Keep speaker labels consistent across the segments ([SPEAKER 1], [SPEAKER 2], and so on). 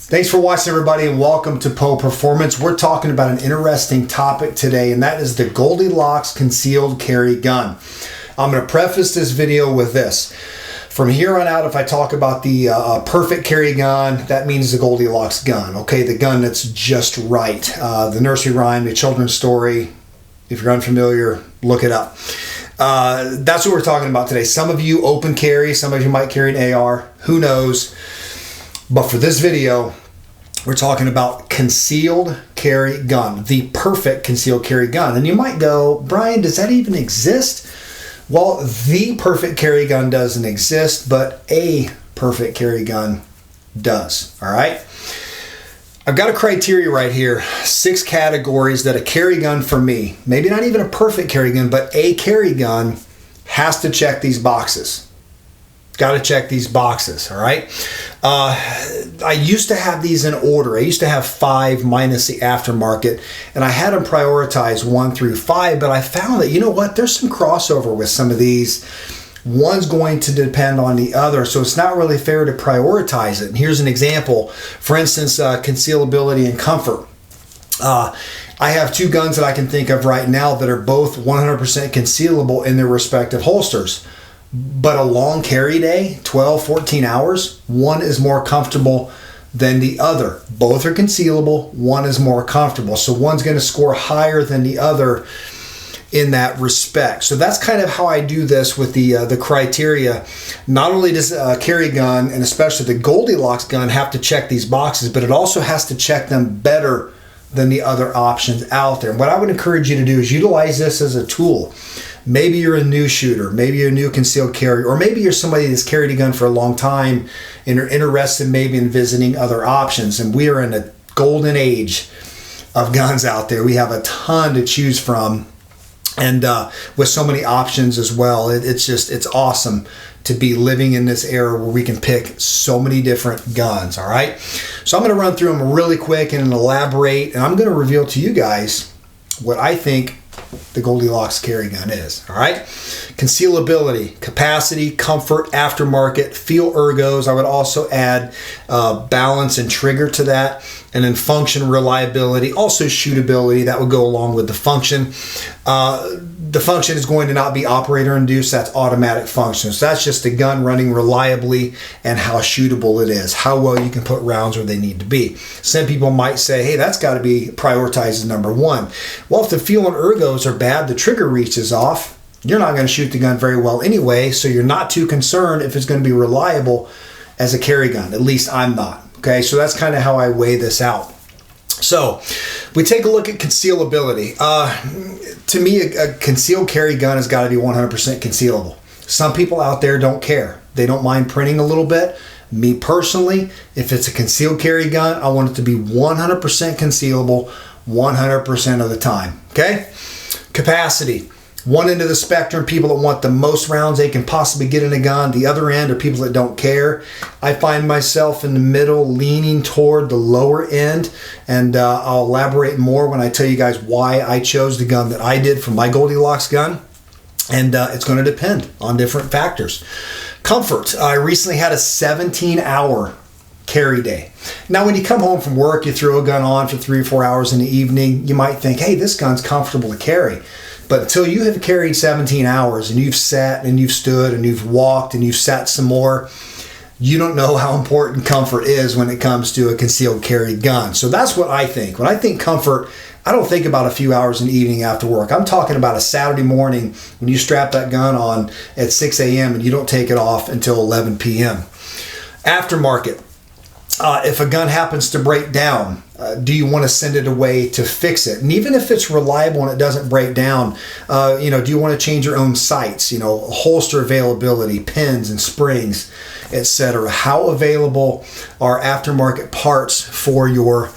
[SPEAKER 1] Thanks for watching, everybody, and welcome to Poe Performance. We're talking about an interesting topic today, and that is the Goldilocks concealed carry gun. I'm going to preface this video with this. From here on out, if I talk about the perfect carry gun, that means the Goldilocks gun, okay? The gun that's just right. The nursery rhyme, the children's story, if you're unfamiliar, look it up. That's what we're talking about today. Some of you open carry, some of you might carry an AR, who knows? But for this video, we're talking about concealed carry gun, the perfect concealed carry gun. And you might go, Brian, does that even exist? Well, the perfect carry gun doesn't exist, but a perfect carry gun does, all right? I've got a criteria right here, 6 categories that a carry gun for me, maybe not even a perfect carry gun, but a carry gun has to check these boxes. Got to check these boxes, all right? I used to have these in order. I used to have 5 minus the aftermarket, and I had them prioritized 1 through 5, but I found that, you know what, there's some crossover with some of these. One's going to depend on the other, so it's not really fair to prioritize it. And here's an example. For instance, concealability and comfort. I have 2 guns that I can think of right now that are both 100% concealable in their respective holsters. But a long carry day, 12, 14 hours, one is more comfortable than the other. Both are concealable, one is more comfortable. So one's going to score higher than the other in that respect. So that's kind of how I do this with the criteria. Not only does a carry gun, and especially the Goldilocks gun, have to check these boxes, but it also has to check them better than the other options out there. And what I would encourage you to do is utilize this as a tool. Maybe you're a new shooter, maybe you're a new concealed carry, or maybe you're somebody that's carried a gun for a long time and are interested maybe in visiting other options. And we are in a golden age of guns out there. We have a ton to choose from, and with so many options as well. It's awesome to be living in this era where we can pick so many different guns, all right? So I'm going to run through them really quick and elaborate, and I'm going to reveal to you guys what I think the Goldilocks carry gun is, all right? Concealability, capacity, comfort, aftermarket, feel ergos. I would also add balance and trigger to that. And then function, reliability, also shootability. That would go along with the function. The function is going to not be operator induced. That's automatic function. So that's just the gun running reliably and how shootable it is, how well you can put rounds where they need to be. Some people might say, hey, that's got to be prioritized as number 1. Well, if the feel and ergos are bad, the trigger reach is off, you're not going to shoot the gun very well anyway, so you're not too concerned if it's going to be reliable as a carry gun. At least I'm not. Okay, so that's kind of how I weigh this out. So we take a look at concealability. To me, a concealed carry gun has got to be 100% concealable. Some people out there don't care. They don't mind printing a little bit. Me personally, if it's a concealed carry gun, I want it to be 100% concealable 100% of the time. Okay? Capacity. One end of the spectrum, people that want the most rounds they can possibly get in a gun. The other end are people that don't care. I find myself in the middle, leaning toward the lower end, and I'll elaborate more when I tell you guys why I chose the gun that I did for my Goldilocks gun. And it's going to depend on different factors. Comfort. I recently had a 17-hour carry day. Now, when you come home from work, you throw a gun on for 3 or 4 hours in the evening, you might think, hey, this gun's comfortable to carry. But until you have carried 17 hours and you've sat and you've stood and you've walked and you've sat some more, you don't know how important comfort is when it comes to a concealed carry gun. So that's what I think. When I think comfort, I don't think about a few hours in the evening after work. I'm talking about a Saturday morning when you strap that gun on at 6 a.m. and you don't take it off until 11 p.m. Aftermarket. If a gun happens to break down, do you want to send it away to fix it? And even if it's reliable and it doesn't break down, do you want to change your own sights? Holster availability, pins and springs, etc. How available are aftermarket parts for your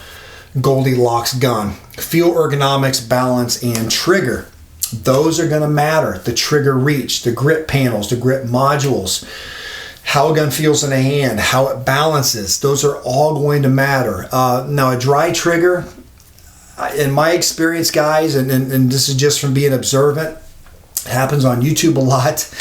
[SPEAKER 1] Goldilocks gun? Feel ergonomics, balance, and trigger. Those are going to matter. The trigger reach, the grip panels, the grip modules, how a gun feels in a hand, how it balances, those are all going to matter. Now, a dry trigger, in my experience, guys, and this is just from being observant, happens on YouTube a lot.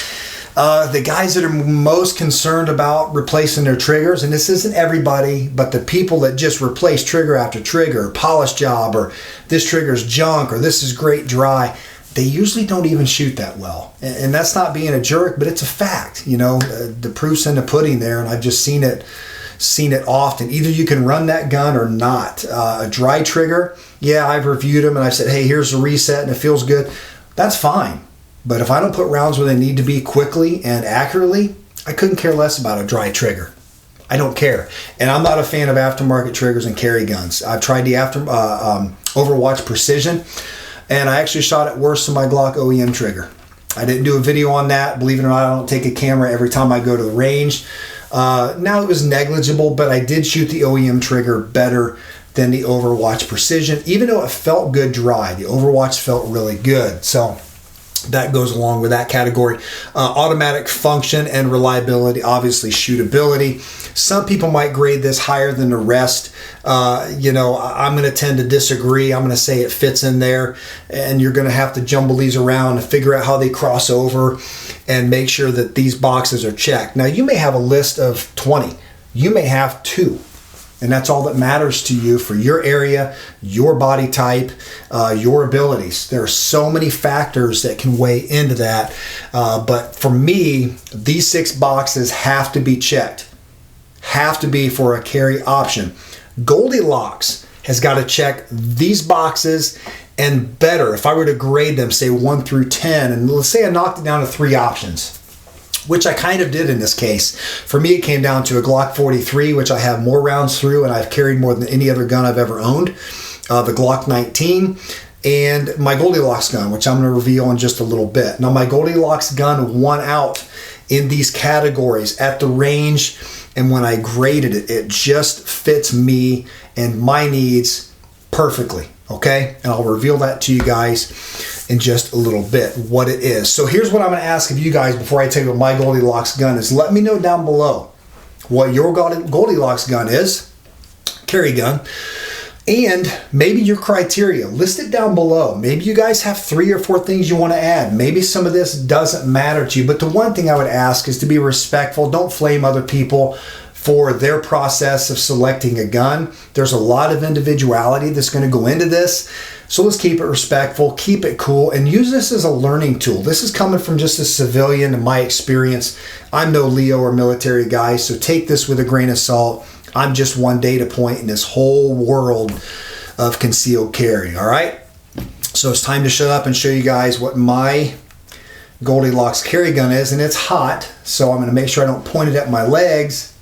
[SPEAKER 1] The guys that are most concerned about replacing their triggers, and this isn't everybody, but the people that just replace trigger after trigger, polish job, or this trigger's junk, or this is great dry, they usually don't even shoot that well. And that's not being a jerk, but it's a fact. You know, the proof's in the pudding there, and I've just seen it often. Either you can run that gun or not. A dry trigger, yeah, I've reviewed them and I've said, hey, here's a reset and it feels good. That's fine. But if I don't put rounds where they need to be quickly and accurately, I couldn't care less about a dry trigger. I don't care. And I'm not a fan of aftermarket triggers and carry guns. I've tried the Overwatch Precision, and I actually shot it worse than my Glock OEM trigger. I didn't do a video on that. Believe it or not, I don't take a camera every time I go to the range. Now it was negligible, but I did shoot the OEM trigger better than the Overwatch Precision. Even though it felt good dry, the Overwatch felt really good. So that goes along with that category. Automatic function and reliability, obviously shootability. Some people might grade this higher than the rest. I'm going to tend to disagree. I'm going to say it fits in there, and you're going to have to jumble these around and figure out how they cross over and make sure that these boxes are checked. Now, you may have a list of 20. You may have 2. And that's all that matters to you for your area, your body type, your abilities. There are so many factors that can weigh into that. But for me, these 6 boxes have to be checked. Have to be for a carry option. Goldilocks has got to check these boxes and better. If I were to grade them, say 1 through 10, and let's say I knocked it down to 3 options, which I kind of did in this case. For me, it came down to a Glock 43, which I have more rounds through, and I've carried more than any other gun I've ever owned. The Glock 19, and my Goldilocks gun, which I'm going to reveal in just a little bit. Now, my Goldilocks gun won out in these categories at the range, and when I graded it, it just fits me and my needs perfectly, okay? And I'll reveal that to you guys in just a little bit what it is. So here's what I'm going to ask of you guys before I tell you what my Goldilocks gun is. Let me know down below what your Goldilocks gun is, carry gun, and maybe your criteria. List it down below. Maybe you guys have 3 or 4 things you want to add. Maybe some of this doesn't matter to you, but the one thing I would ask is to be respectful. Don't flame other people for their process of selecting a gun. There's a lot of individuality that's going to go into this. So let's keep it respectful, keep it cool, and use this as a learning tool. This is coming from just a civilian in my experience. I'm no Leo or military guy, so take this with a grain of salt. I'm just one data point in this whole world of concealed carry, all right? So it's time to shut up and show you guys what my Goldilocks carry gun is, and it's hot, so I'm going to make sure I don't point it at my legs.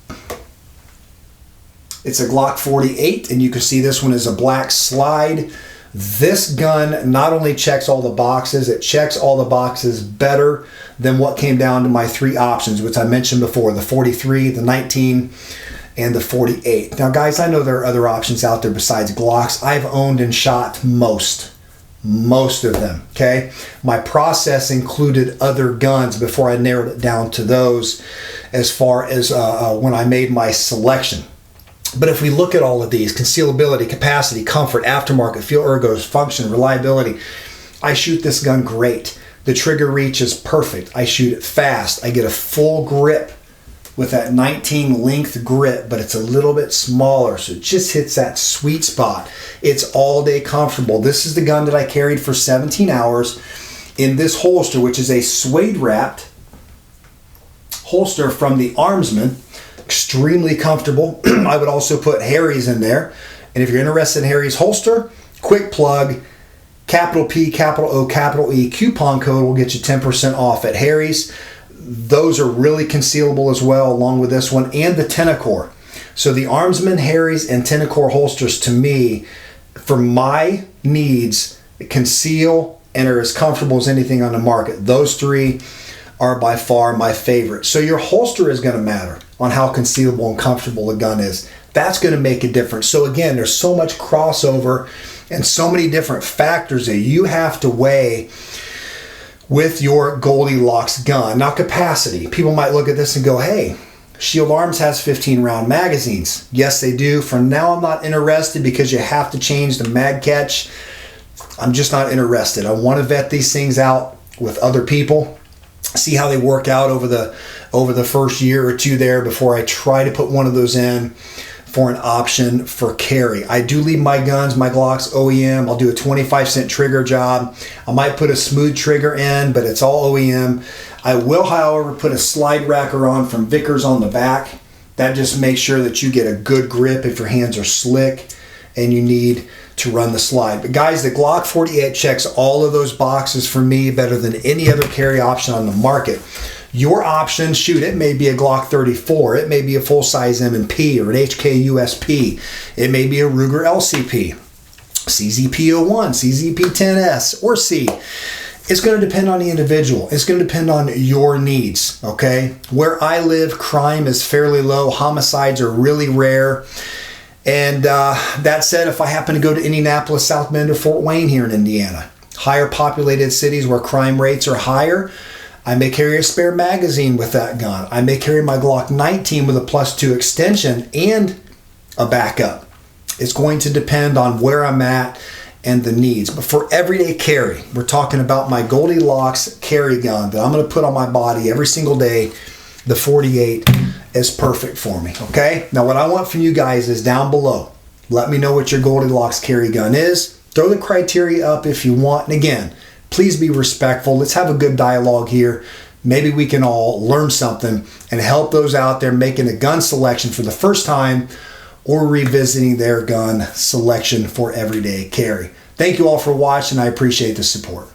[SPEAKER 1] It's a Glock 48, and you can see this one is a black slide. This gun not only checks all the boxes, it checks all the boxes better than what came down to my 3 options, which I mentioned before, the 43, the 19, and the 48. Now, guys, I know there are other options out there besides Glocks. I've owned and shot most of them, okay? My process included other guns before I narrowed it down to those as far as when I made my selection. But if we look at all of these, concealability, capacity, comfort, aftermarket, fuel ergos, function, reliability, I shoot this gun great. The trigger reach is perfect. I shoot it fast. I get a full grip with that 19 length grip, but it's a little bit smaller, so it just hits that sweet spot. It's all day comfortable. This is the gun that I carried for 17 hours in this holster, which is a suede wrapped holster from the Armsman. Extremely comfortable. I would also put Harry's in there. And if you're interested in Harry's holster, quick plug, capital P, capital O, capital E, coupon code will get you 10% off at Harry's. Those are really concealable as well, along with this one and the Tenacor. So the Armsman, Harry's, and Tenacor holsters, to me, for my needs, conceal and are as comfortable as anything on the market. Those 3 are by far my favorite. So your holster is going to matter on how concealable and comfortable the gun is. That's going to make a difference. So again, there's so much crossover and so many different factors that you have to weigh with your Goldilocks gun. Now, capacity. People might look at this and go, hey, Shield Arms has 15 round magazines. Yes, they do. For now, I'm not interested because you have to change the mag catch. I'm just not interested. I want to vet these things out with other people. see how they work out over the first year or two there before I try to put one of those in for an option for carry. I do leave my guns, my Glocks OEM. I'll do a 25-cent trigger job. I might put a smooth trigger in, but it's all OEM. I will, however, put a slide racker on from Vickers on the back. That just makes sure that you get a good grip if your hands are slick and you need to run the slide. But guys, the Glock 48 checks all of those boxes for me better than any other carry option on the market. Your option, shoot, it may be a Glock 34, it may be a full-size M&P or an HK USP, it may be a Ruger LCP, CZP-01, CZP-10S, or C. It's going to depend on the individual. It's going to depend on your needs, okay? Where I live, crime is fairly low. Homicides are really rare. And that said, if I happen to go to Indianapolis, South Bend, or Fort Wayne here in Indiana, higher populated cities where crime rates are higher, I may carry a spare magazine with that gun. I may carry my Glock 19 with a +2 extension and a backup. It's going to depend on where I'm at and the needs. But for everyday carry, we're talking about my Goldilocks carry gun that I'm going to put on my body every single day. The 48 is perfect for me, okay? Now what I want from you guys is down below. Let me know what your Goldilocks carry gun is. Throw the criteria up if you want. And again, please be respectful. Let's have a good dialogue here. Maybe we can all learn something and help those out there making a gun selection for the first time or revisiting their gun selection for everyday carry. Thank you all for watching. I appreciate the support.